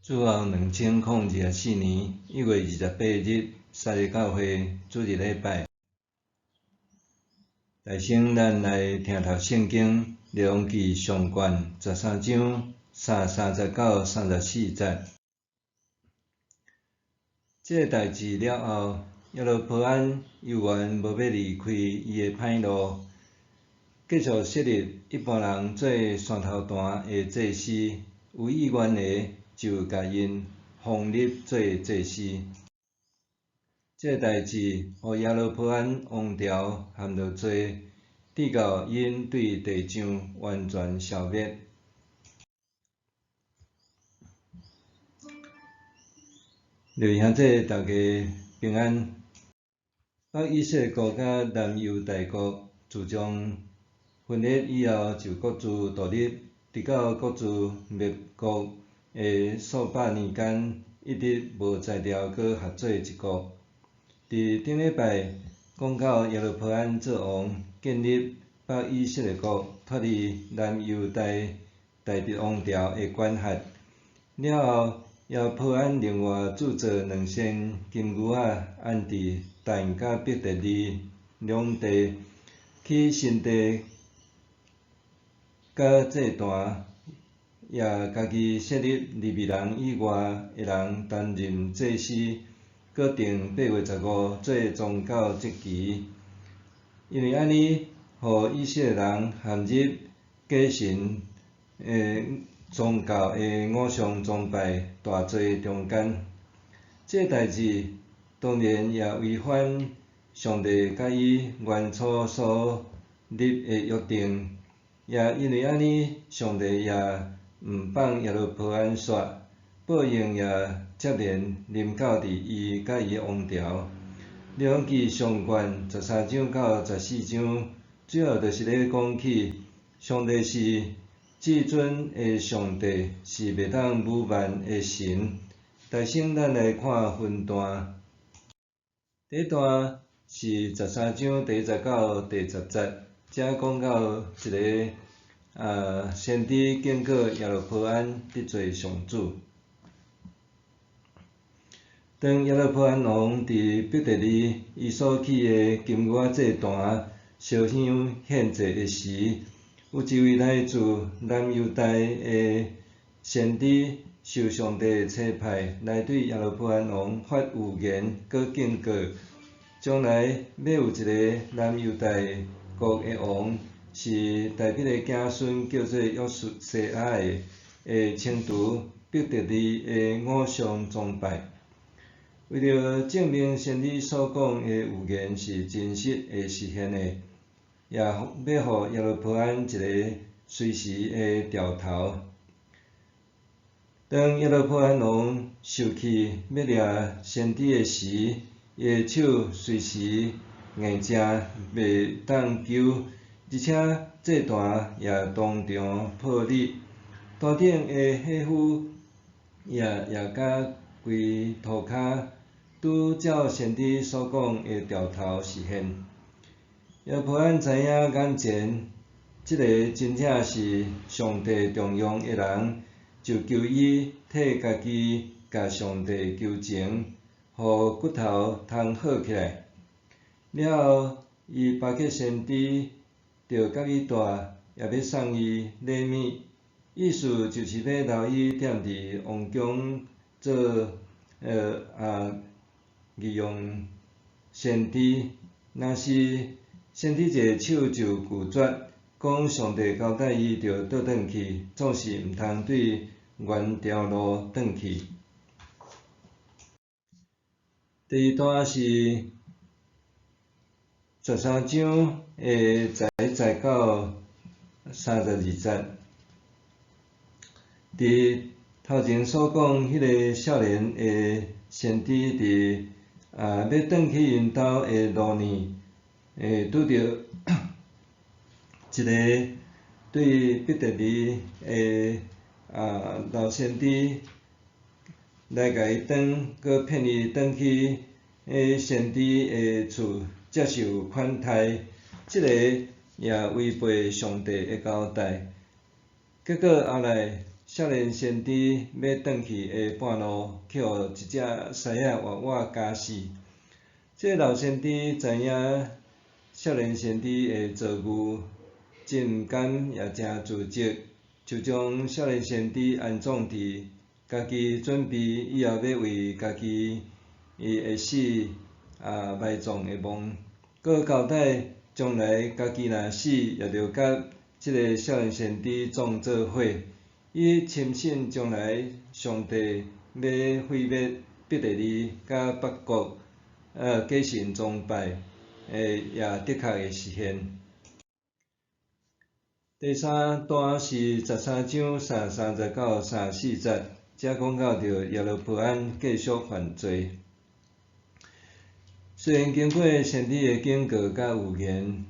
主后2024年1月28日，三日教会主日礼拜。大圣，咱来听读圣经《列王记》上卷13章39、34节。这个代志了后，耶罗波安犹原无要离开伊的歹路，继续设立一般人做山头段的祭司，有意愿的就甲因封立做祭司。这个代志，互耶罗波安王朝含着罪，直到因对地上完全消灭。弟兄姊大家平安。北以色列国甲南犹大国自从分裂以后，就各自独立，直到各自灭国的数百年间，一直无才调搁合做一国。伫顶礼拜讲到耶罗波安做王，建立北以色列国，脱离南犹大直王朝的管辖。了后，耶罗波安另外铸造2千金牛仔，安伫但甲伯特利两地，去新地甲这段，也家己设立利未人以外的人担任祭司，搁定8月15做宗教节期，因为安尼，互以色列人陷入假神宗教的偶像崇拜大罪中间。这个代志当然也违反上帝甲伊原初所立的约定，也因为安尼，上帝也毋放耶罗波安煞，报应也接连临到伫伊甲伊王朝。列王记上卷13章到14章，主要就是咧讲起上帝是至尊的上帝，是袂当侮慢的神。大圣，咱来看分段。第一段是13章第1节到第10节，遮讲到一个先知警告耶罗波安得罪上主。当耶罗波安王伫伯特利伊所起的金牛仔祭坛烧香献祭的时，有一位来自南犹大的先知受上帝差派来对耶罗波安王发预言，搁警告，将来要有一个南犹大国的王，是大必的子孙，叫做约西亚的，会清除伯特利的偶像崇拜。为了证明先知所讲的预言是真实会实现的，也要互耶罗波安一个随时的兆头。当耶罗波安王受气要掠先知的时，伊的手随时硬正袂当救，而且祭坛也当场破裂，坛顶的火夫也甲规涂骹，拄照先知所讲的兆头实现。耶罗波安知影眼前即个真正是上帝重用的人，就求伊替家己甲上帝求情，互骨头通好起来。了后，伊巴结先知，着甲伊住，也要送伊礼物，意思就是要留伊踮伫王宫做御用先知。若是先知一个手就拒绝，讲上帝交代伊着倒转去，总是毋通对原条路转去。第二段是13章的1节到32节。伫头前所讲迄个少年的先知伫要转去因兜的路呢，拄着一个对伯特利的老先知来甲伊转，搁骗伊转去先知的厝接受款待，即个也违背上帝的交代。结果后来少年先知要转去的半路，去互一只狮仔活活咬死。这老先知知影少年先知的遭遇真毋甘也真自责，就将少年先知安葬伫家己准备以后要为家己会死埋葬的墓，佮交代将来家己若死，也着甲即个少年先知葬做伙。伊深信将来上帝要毁灭伯特利甲北国假神崇拜，也的确会实现。第三段是13章39、34节，则讲到着耶罗波安继续犯罪。虽然经过先知的警告甲预言，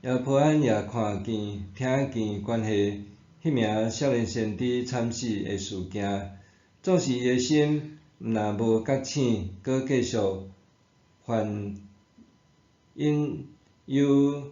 耶罗波安也看见、听见关系迄名少年先知惨死的事件，总是伊的心若无觉醒，搁继续犯引诱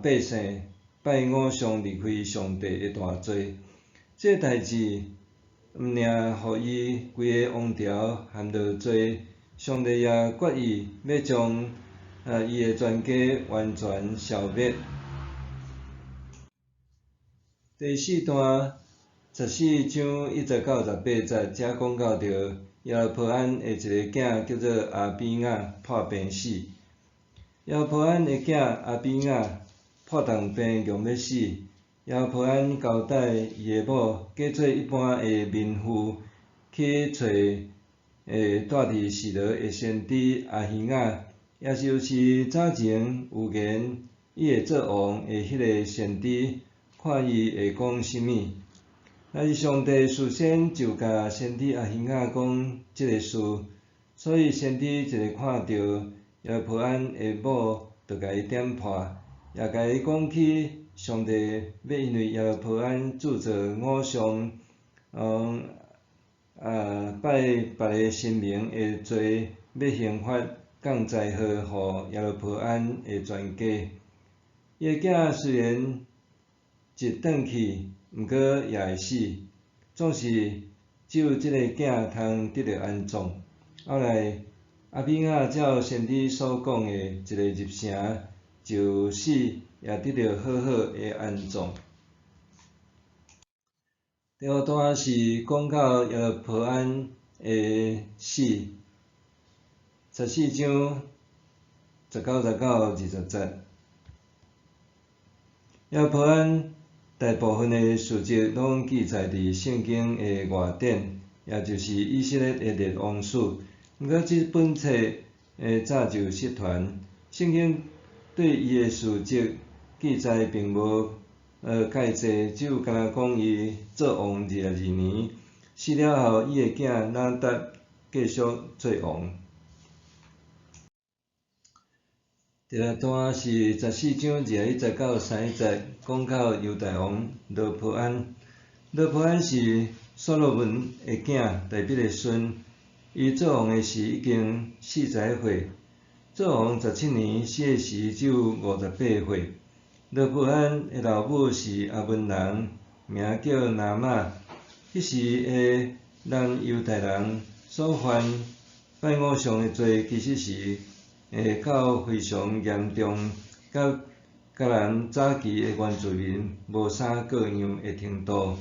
百姓拜偶像离开上帝的大罪。这代志毋领互伊规个王朝陷落罪，上帝也决意要将伊的全家完全消灭。第四段14章1到18节，则讲到着耶罗波安的一个囝叫做阿比雅破病死。耶罗波安的囝阿比雅破重病强要死，耶罗波安交代伊的某假做一般的民妇，去找住伫示罗的先知阿希雅，也就是早前有言伊会做王的迄个先知，看伊会讲啥物。但是上帝事先就甲先知阿希雅讲即个事，所以先知一个看到耶罗波安的某，就甲伊点破，也甲伊讲起上帝要因为耶罗波安制造偶像，拜别个神明的罪，要刑罚降灾祸互耶罗波安的全家。伊个囝虽然一转去，毋过也会死，总是只有即个囝通得到安葬。后来阿比雅照先知所讲的一个入城就死，也得到好好的安葬。第五段是讲到耶罗波安的死，14章19到20节。耶罗波安大部分的事迹拢记载伫圣经的外典，也就是以色列的列王史。毋过即本册早就失传，圣经对伊的事迹记载并无介济，只有敢若讲伊做王22年，死了后伊的囝拿答继续做王。第六段是14章21到31节，讲到犹大王罗波安。罗波安是所罗门的囝，大比的孙。伊做王的时已经40岁，做王17年，死的时只有58岁。罗波安的老母是阿文人，名叫拿玛。迄时的咱犹太人所犯拜偶像的罪，其实是到非常严重，甲咱早期的原住民无啥各样的程度。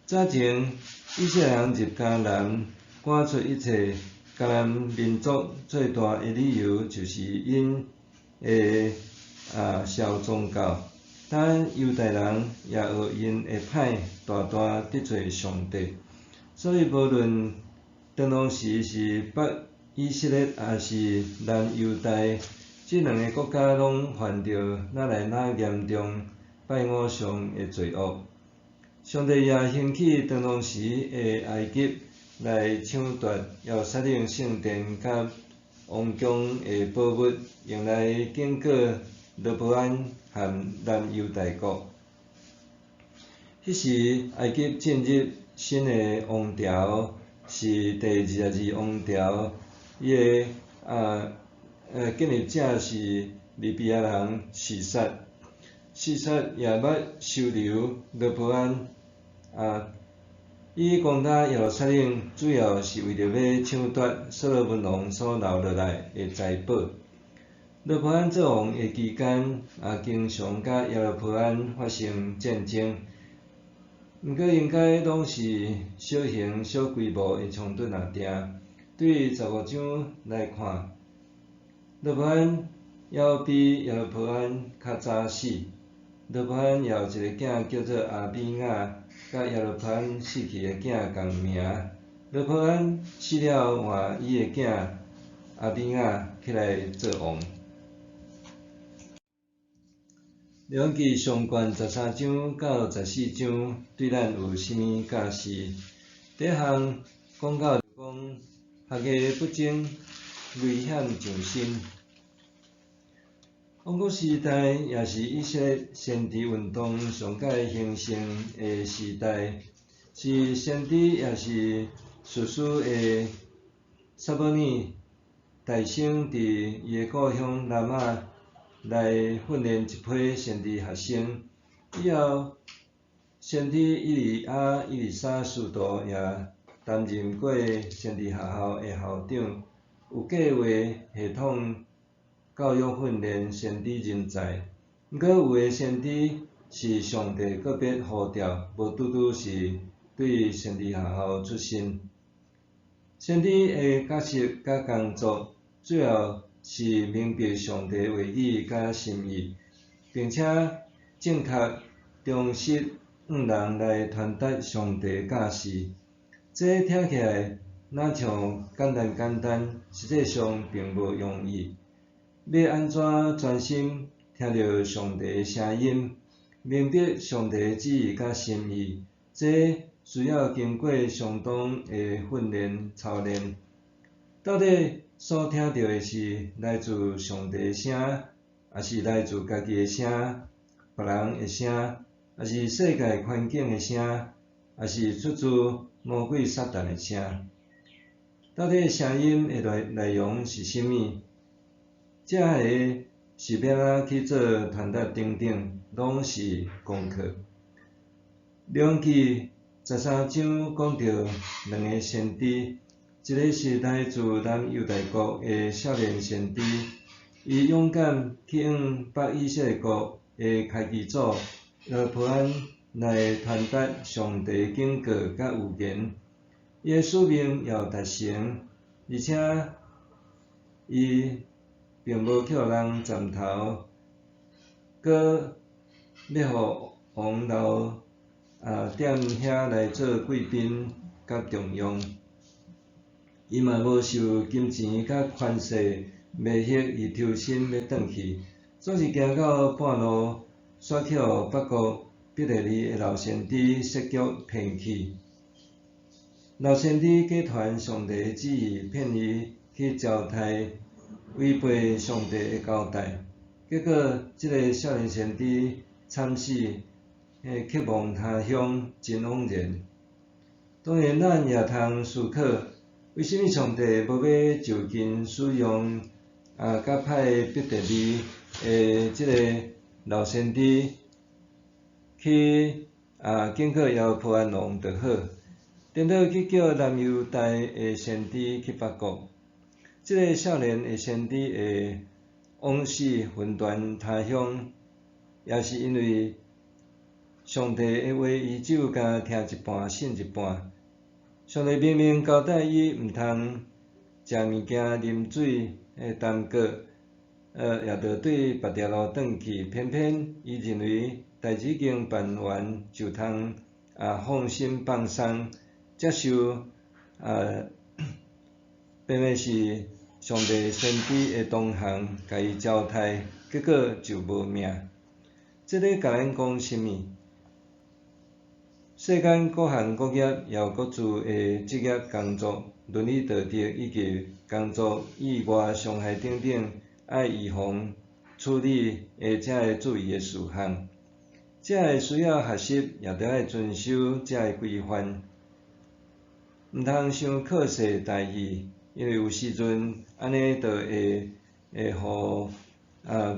早前以色列人入迦南，赶出一切迦南民族最大的理由，就是因小宗教。但犹太人也学因会歹，大大得罪上帝。所以无论当当时是北以色列也是南犹大，即两个国家拢犯着哪来哪严重拜偶像的罪恶。上帝也兴起当当时的埃及来抢夺耶撒冷圣殿甲王宫的宝物，用来警告罗波安和南犹大国。迄时埃及进入新的王朝，是第22王朝，伊的建立者是利比亚人示撒。示撒也捌收留罗波安，伊攻打耶路撒冷，主要是为着要抢夺所罗门王所留落来的财宝。罗波安做王的期间，经常甲耶罗波安发生战争，毋过应该拢是小型小规模的冲突而定。对15章来看，罗波安还比耶罗波安较早死。罗波安也有一个囝叫做阿比雅，甲耶罗波安死去的囝共名。罗波安死了，换伊的囝阿比雅起来做王。两记上悬13章到14章对咱有啥物教示？第一项讲到就讲学艺不精，危险上身。王国时代也是以色列先知运动上界兴盛的时代，是先知也是士师的撒母耳大省伫伊的故乡拉玛来训练一批先知学生。以后，先知以利亚、以利沙使徒也担任过先知学校的校长，有计划系统教育训练先知人才。毋过有的先知是上帝个别呼召，无拄拄是对先知学校出身。先知的角色甲工作主要是明白上帝话语甲心意，并且正确忠实人来传达上帝教示。这听起来若像简单，实际上并无容易。要安怎专心听到上帝的声音，明白上帝的旨意甲心意？这需要经过相当的训练操练。到底所听到的是来自上帝的声，还是来自家己的声、别人的声，还是世界环境的声，还是出自魔鬼撒旦的声？到底声音的内容是啥物？这个是要怎去做传达等等，拢是功课。两记13章讲到两个先知，一个是来自南犹大国的少年先知，伊勇敢去向北以色列国的开基祖耶罗波安来传达上帝的警告甲预言，伊的使命也有达成，而且伊并无去互人斩头，搁要互王留踮遐来做贵宾甲重用。伊嘛无受金钱甲权势迷惑而抽身要转去，总是行到半路，煞去互北国伯特利的老先知设局骗去。老先知假传上帝的旨意，骗伊去交代违背上帝的交代，结果这个少年先知惨死，客亡他乡，真枉然。当然，咱也通思考，为什么上帝无要就近使用甲派伯特利的这个老先知去警告耶罗波安王就好，颠倒去叫南犹大的先知去北国？这个少年的先知会枉死分断他乡，也是因为上帝的话，伊只有甲听一半，信一半。上帝明明交代伊毋通食物件、啉水、耽搁，也着对别条路转去。偏偏伊认为代志已经办完，就通放心放松，接受偏偏是上帝先知的同行，甲伊交代，结果就无命。这咧甲咱讲啥物？世间各行各业也有各自的职业工作、伦理道德以及工作意外伤害等等，爱预防处理才会注意的事项。才会需要学习，也着爱遵守这个规范，毋通伤靠势大意，因为有时阵安尼着会互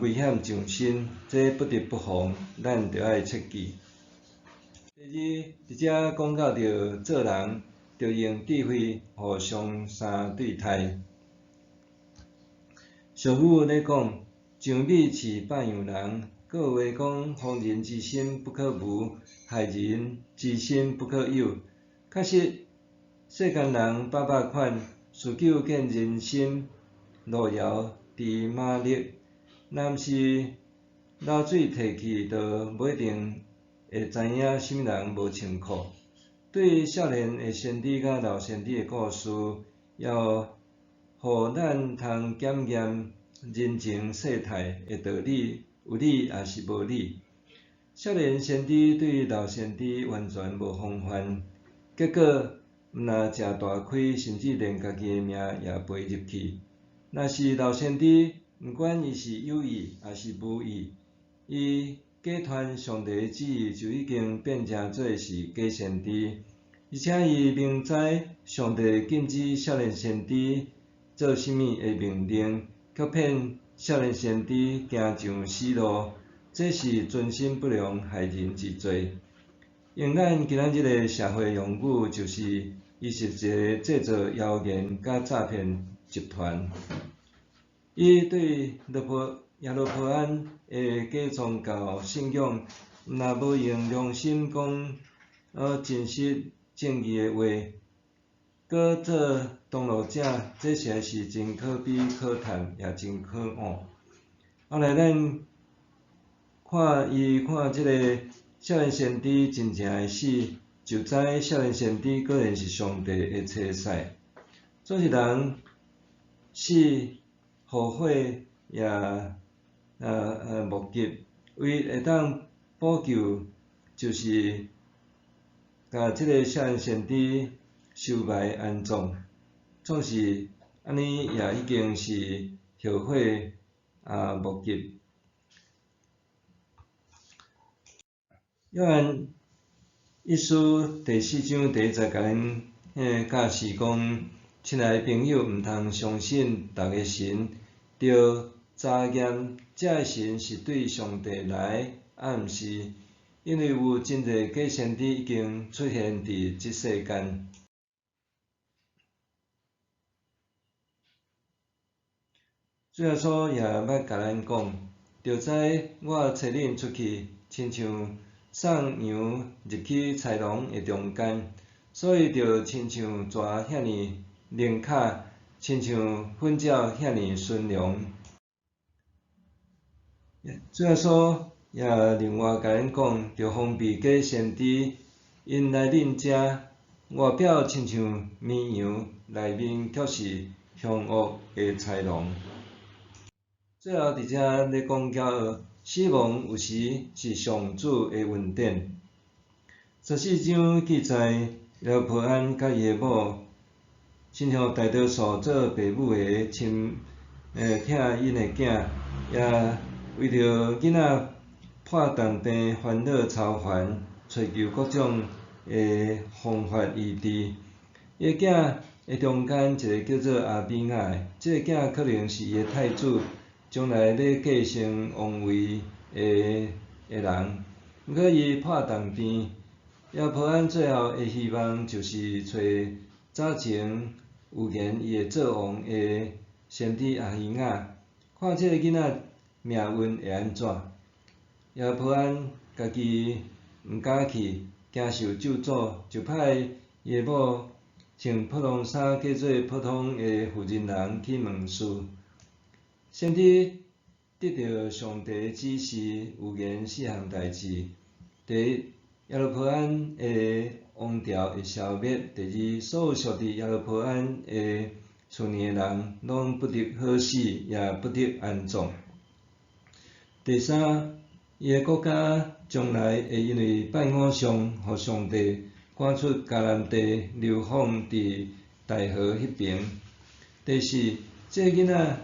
危险上身，这不得不防，咱着爱切记。第第二，伫遮讲到着做人，着用智慧互相相对待。俗语咧讲，上米饲百样人，佫有话讲，防人之心不可无，害人之心不可有。确实，世间人百百款，事久见人心，路遥知马力。若毋是流水摕去，就无一定会知影什么人无穿裤。对少年的先知甲老先知的故事，也互咱通检验人情世态的道理，有理也是无理。少年先知对老先知完全无防范，结果毋但食大亏，甚至连家己的命也赔入去。若是老先知，毋管伊是有意还是无意，伊假传上帝的旨意，就已经变成做是假先知，而且伊明知上帝禁止少年先知做甚物的命令，却骗少年先知行上死路，这是存心不良害人之罪。用咱今仔日的社会用语，就是伊是一个制造谣言甲诈骗集团。伊对耶路伯安的假宗教信仰，若无用良心讲真实正义的话，搁做同路者，这实在是真可悲可叹，也真可恶。后来咱看即个少年先知真正的死，就知少年先知果然是上帝的差使。做一人死后悔也莫及，唯会当补救，就是甲即个少年先知收埋安葬。总是安尼，也已经是后悔莫及。约翰一书第4章第10甲咱教示讲，亲爱的朋友，毋通相信逐个神，着查验这个神是对上帝来，毋是，因为有真侪假先知已经出现伫即世间。主耶稣也捌甲咱讲，着知我找恁出去，亲像送羊入去豺狼的中间，所以着亲像蛇遐尼灵巧，亲像粉鸟遐尼顺良。主耶稣也另外甲咱讲，着防备假先知，因来恁遮，外表亲像绵羊，内面却是凶恶的豺狼。最后伫遮咧讲到，死亡有时是上主的恩典。14章记载，耶路伯安甲伊的某，亲像大多数做爸母的亲疼因的囝，也为着囡仔破重病烦恼操烦，找求各种的方法医治。伊的囝的中间一个叫做阿比亚的，这个囝可能是伊的太子，将来咧继承王位的人。毋过伊破重病，耶路伯安最后的希望就是找早前有言伊会做王的先知阿希亚，看这个囡仔命运会安怎。耶路伯安家己毋敢去，惊受咒诅，就派伊的某穿普通衫，假做普通的妇人人去问事。先知得到上帝的指示，有言4项代志：第一，耶路伯安的王朝会消灭；第二，所有属伫耶路伯安的厝内的人，拢不得好死，也不得安葬；第三，伊的国家将来会因为拜偶像，互上帝赶出迦南地，流放伫大河迄边；第四，这个囡仔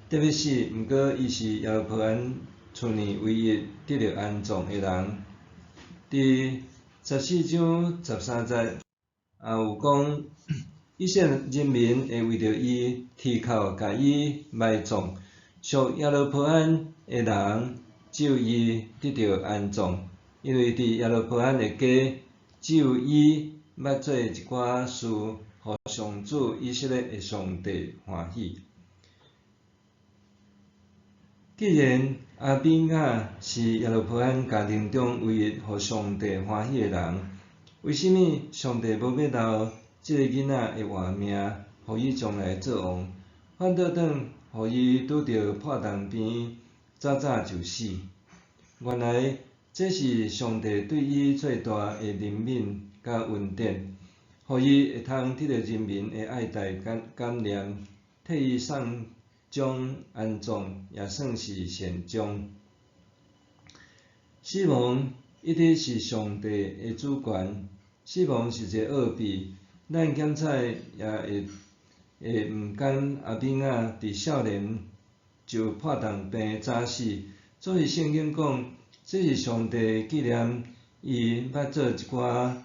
得要死，毋过伊是耶路伯安厝内唯一得到安葬的人。伫14章13节也有讲，以色列人民会为着伊啼哭，甲伊埋葬。属耶路伯安的人，只有伊得到安葬，因为伫耶路伯安的家，只有伊捌做一寡事，互上主以色列的上帝欢喜。既然阿比雅是耶路伯安家庭中唯一互上帝欢喜的人，为什么上帝无要留即个囡仔的活命，互伊将来做王，反倒转互伊拄着破洞边，早早就死？原来这是上帝对伊最大的怜悯甲恩典，互伊会通得到人民的爱戴感念，替伊送终安葬，也算是善终。死亡一直是上帝的主权，死亡是一个奥秘，咱检测也会毋甘阿比雅伫少年就破洞病早死，所以圣经讲，这是上帝纪念伊捌做一寡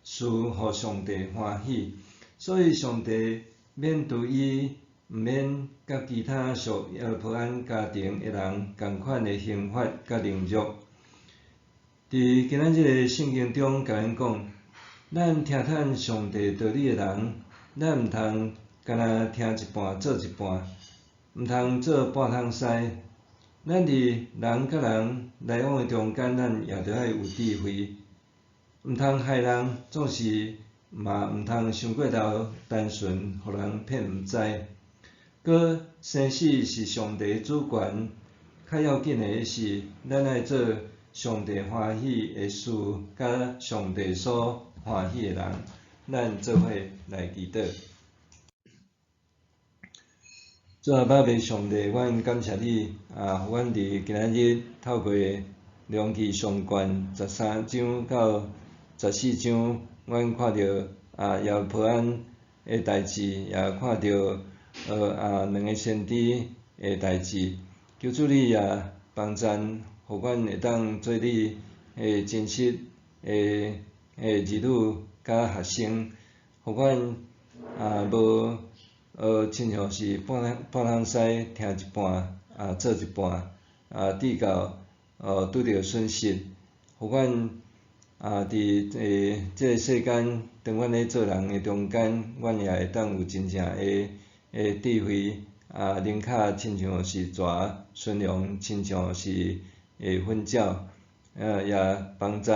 事，互上帝欢喜，所以上帝免对伊毋免甲其他属耶路伯安家庭的人共款的刑罚甲凌辱。伫今仔日的圣经中，甲咱讲，咱听趁上帝道理的人，咱毋通干那听一半做一半，毋通做半桶师。咱伫人甲人来往的中间，咱也着爱有智慧，毋通害人，总是嘛毋通伤过头单纯，互人骗毋知。搁生死是上帝的主权，较要紧的是，咱爱做上帝欢喜的事，甲上帝所欢喜的人。咱做伙来祈祷。主啊，爸爸上帝，阮感谢你互阮伫今仔日透过量器上悬13章到14章，阮看到耶路伯安的代志，也看到两个先知的代志。求主你也帮助，互阮会当做你真实的儿女甲学生，互阮无亲像是半桶师，听一半做一半直到拄着损失。互阮伫即个世间，当阮咧做人的中间，阮也会当有真正的智慧灵巧，亲像是蛇，顺良亲像是粉鸟，也帮助，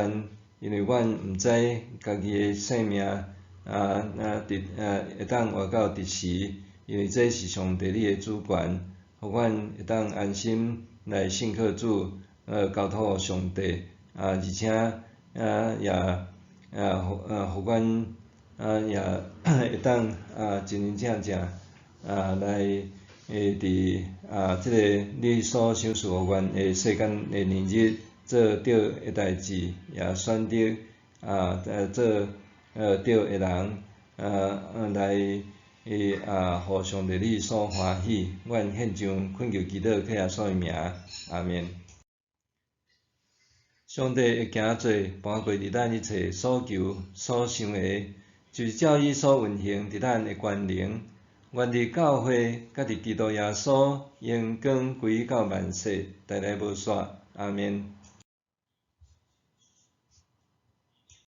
因为阮毋知家己的性命会当活到第时，因为这是上帝你的主权，互阮会当安心来信靠主，交托上帝，而且也互阮也会当真真正正来伫即个你所赏赐互阮的世间的年日，做对的代志，也选择做对的人，来互上帝你所欢喜。阮献上恳求祈祷，靠耶稣的名，阿免。上帝会行做，伴过伫咱一切所求所想的，就是照伊所运行伫咱的权能。愿伫教会，甲伫基督耶稣，荣光归到万世，代代无煞。阿免。